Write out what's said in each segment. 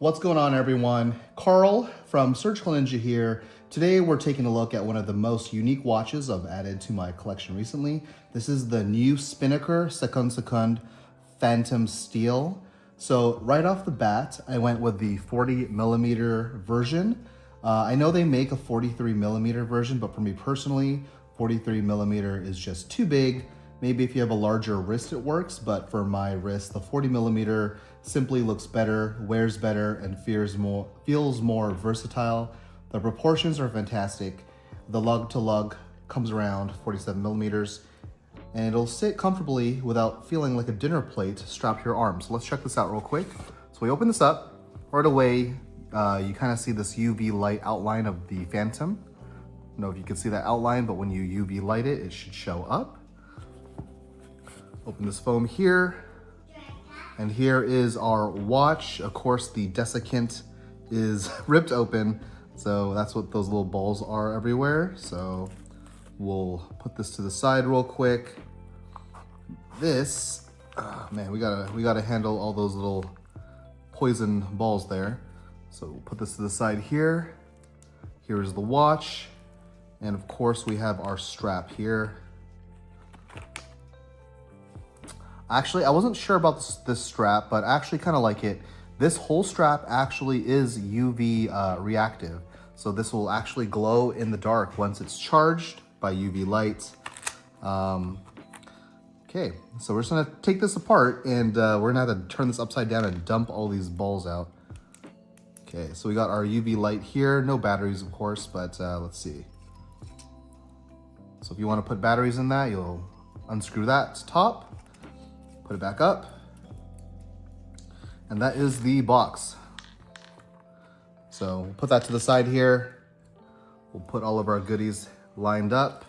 What's going on, everyone? Carl from Surgical Ninja here. Today we're taking a look at one of the most unique watches I've added to my collection recently. This is the new Spinnaker Seconde Phantom Steel. So right off the bat, I went with the 40mm version. I know they make a 43mm version, but for me personally, 43mm is just too big. Maybe if you have a larger wrist, it works, but for my wrist, the 40mm simply looks better, wears better, and feels more versatile. The proportions are fantastic. The lug to lug comes around 47mm, and it'll sit comfortably without feeling like a dinner plate strapped to your arm. So let's check this out real quick. So we open this up. Right away, you kind of see this UV light outline of the Phantom. I don't know if you can see that outline, but when you UV light it, it should show up. Open this foam here, and here is our watch. Of course, the desiccant is ripped open, so that's what those little balls are everywhere. So we'll put this to the side real quick. This, man, we gotta handle all those little poison balls there. So we'll put this to the side here. Here's the watch, and of course we have our strap here. Actually, I wasn't sure about this strap, but I actually kind of like it. This whole strap actually is UV reactive. So this will actually glow in the dark once it's charged by UV light. Okay, so we're just gonna take this apart, and we're gonna have to turn this upside down and dump all these balls out. Okay, so we got our UV light here. No batteries, of course, but let's see. So if you wanna put batteries in that, you'll unscrew that top. Put it back up, and that is the box. So we'll put that to the side here. We'll put all of our goodies lined up.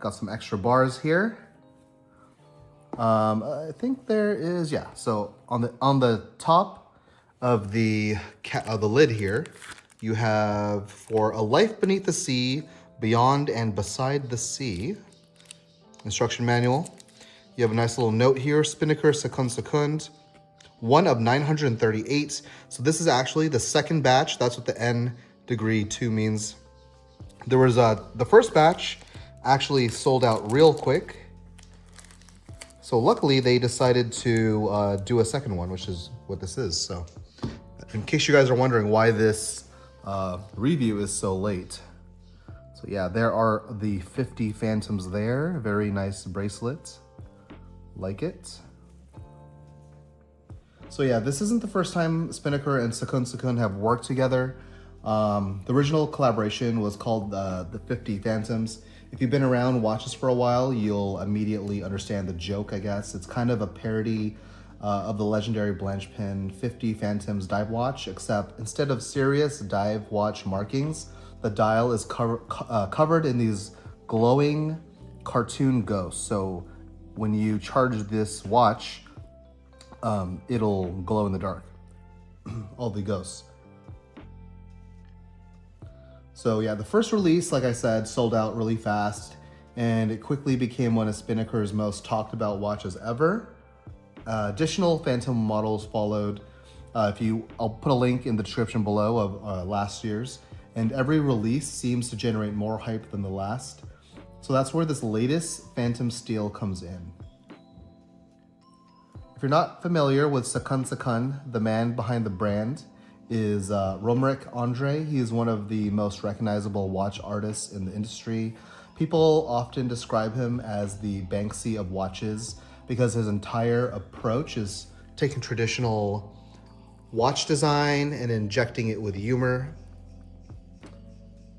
Got some extra bars here. I think there is, yeah. So on the top of the lid here, you have for a life beneath the sea, beyond and beside the sea. Instruction manual. You have a nice little note here, Spinnaker Seconde, one of 938. So this is actually the second batch. That's what the N degree 2 means. There was the first batch actually sold out real quick. So luckily they decided to do a second one, which is what this is. So in case you guys are wondering why this review is so late. So yeah, there are the 50 Phantoms there. Very nice bracelet. Like it. So yeah, this isn't the first time Spinnaker and Seconde have worked together. The original collaboration was called the 50 Phantoms. If you've been around watches for a while, you'll immediately understand the joke, I guess. It's kind of a parody of the legendary Blanchepin 50 Phantoms dive watch, except instead of serious dive watch markings, the dial is covered in these glowing cartoon ghosts. So when you charge this watch, it'll glow in the dark, all the ghosts. So yeah, the first release, like I said, sold out really fast, and it quickly became one of Spinnaker's most talked about watches ever. Additional Phantom models followed. I'll put a link in the description below of last year's, and every release seems to generate more hype than the last. So that's where this latest Phantom Steel comes in. If you're not familiar with Seconde, the man behind the brand is Romeric Andre. He is one of the most recognizable watch artists in the industry. People often describe him as the Banksy of watches because his entire approach is taking traditional watch design and injecting it with humor,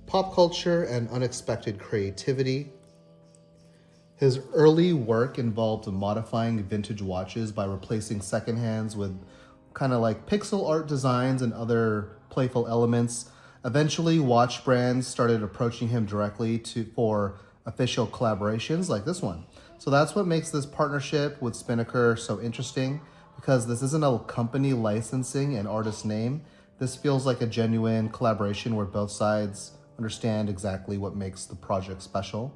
pop culture, and unexpected creativity. His early work involved modifying vintage watches by replacing secondhands with kind of like pixel art designs and other playful elements. Eventually, watch brands started approaching him directly for official collaborations like this one. So that's what makes this partnership with Spinnaker so interesting, because this isn't a company licensing an artist's name. This feels like a genuine collaboration where both sides understand exactly what makes the project special.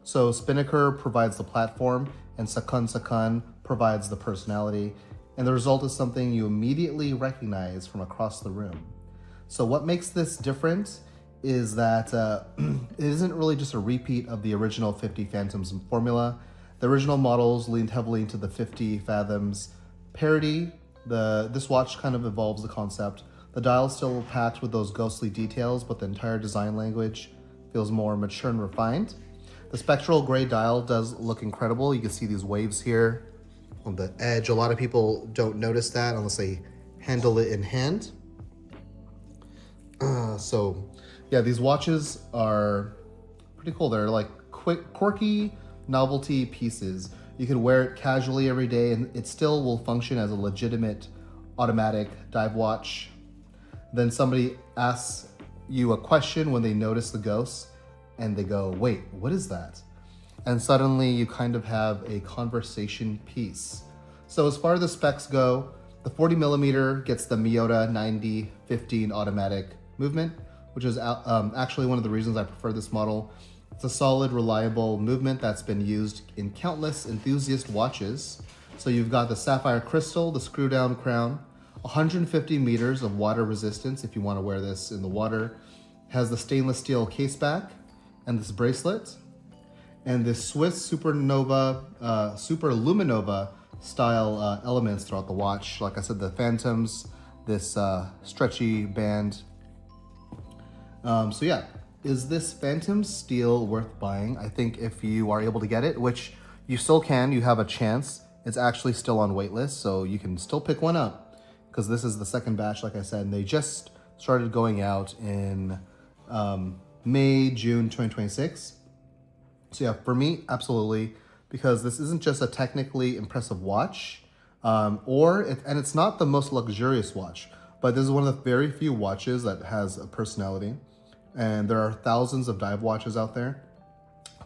So Spinnaker provides the platform, and Seconde provides the personality. and the result is something you immediately recognize from across the room. So what makes this different is that it isn't really just a repeat of the original 50 Phantoms formula. The original models leaned heavily into the 50 Fathoms parody. This watch kind of evolves the concept. The dial's still packed with those ghostly details, but the entire design language feels more mature and refined. The spectral gray dial does look incredible. You can see these waves here on the edge. A lot of people don't notice that unless they handle it in hand. So yeah, these watches are pretty cool. They're like quick, quirky novelty pieces. You can wear it casually every day and it still will function as a legitimate automatic dive watch. Then somebody asks you a question when they notice the ghosts and they go, wait, what is that? And suddenly you kind of have a conversation piece. So as far as the specs go, the 40 millimeter gets the Miyota 90-15 automatic movement, which is actually one of the reasons I prefer this model. It's a solid, reliable movement that's been used in countless enthusiast watches. So you've got the sapphire crystal, the screw down crown, 150 meters of water resistance if you want to wear this in the water. It has the stainless steel case back and this bracelet, and this Swiss Superluminova style elements throughout the watch. Like I said, the Phantoms, this stretchy band. So yeah, is this Phantom steel worth buying? I think if you are able to get it, which you still can, you have a chance. It's actually still on waitlist, so you can still pick one up because this is the second batch, like I said, and they just started going out in May, June 2026. So yeah, for me, absolutely, because this isn't just a technically impressive watch, and it's not the most luxurious watch, but this is one of the very few watches that has a personality. And there are thousands of dive watches out there.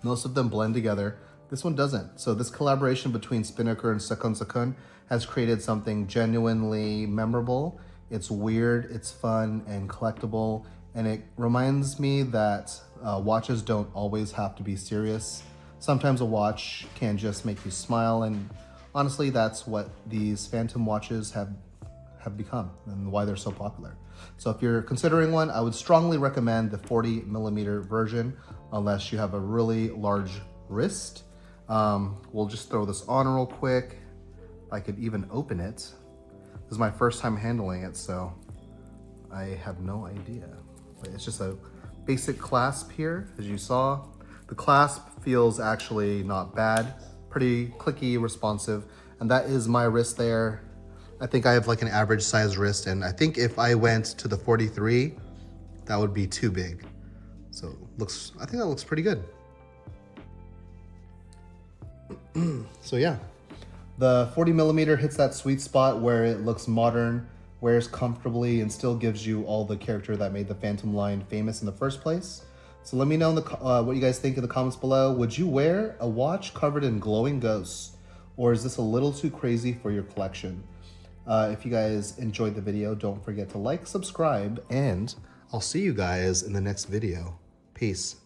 Most of them blend together. This one doesn't. So this collaboration between Spinnaker and Seconde has created something genuinely memorable. It's weird, it's fun, and collectible. And it reminds me that watches don't always have to be serious. Sometimes a watch can just make you smile, and honestly, that's what these Phantom watches have become and why they're so popular. So if you're considering one, I would strongly recommend the 40 millimeter version unless you have a really large wrist. We'll just throw this on real quick. I could even open it. This is my first time handling it, so I have no idea. But it's just a basic clasp here, as you saw. The clasp feels actually not bad, pretty clicky, responsive, and that is my wrist there. I think I have like an average size wrist, and I think if I went to the 43, that would be too big. So I think that looks pretty good. So yeah, the 40 millimeter hits that sweet spot where it looks modern, wears comfortably, and still gives you all the character that made the Phantom line famous in the first place. So let me know in what you guys think in the comments below. Would you wear a watch covered in glowing ghosts, or is this a little too crazy for your collection? If you guys enjoyed the video, don't forget to like, subscribe, and I'll see you guys in the next video. Peace.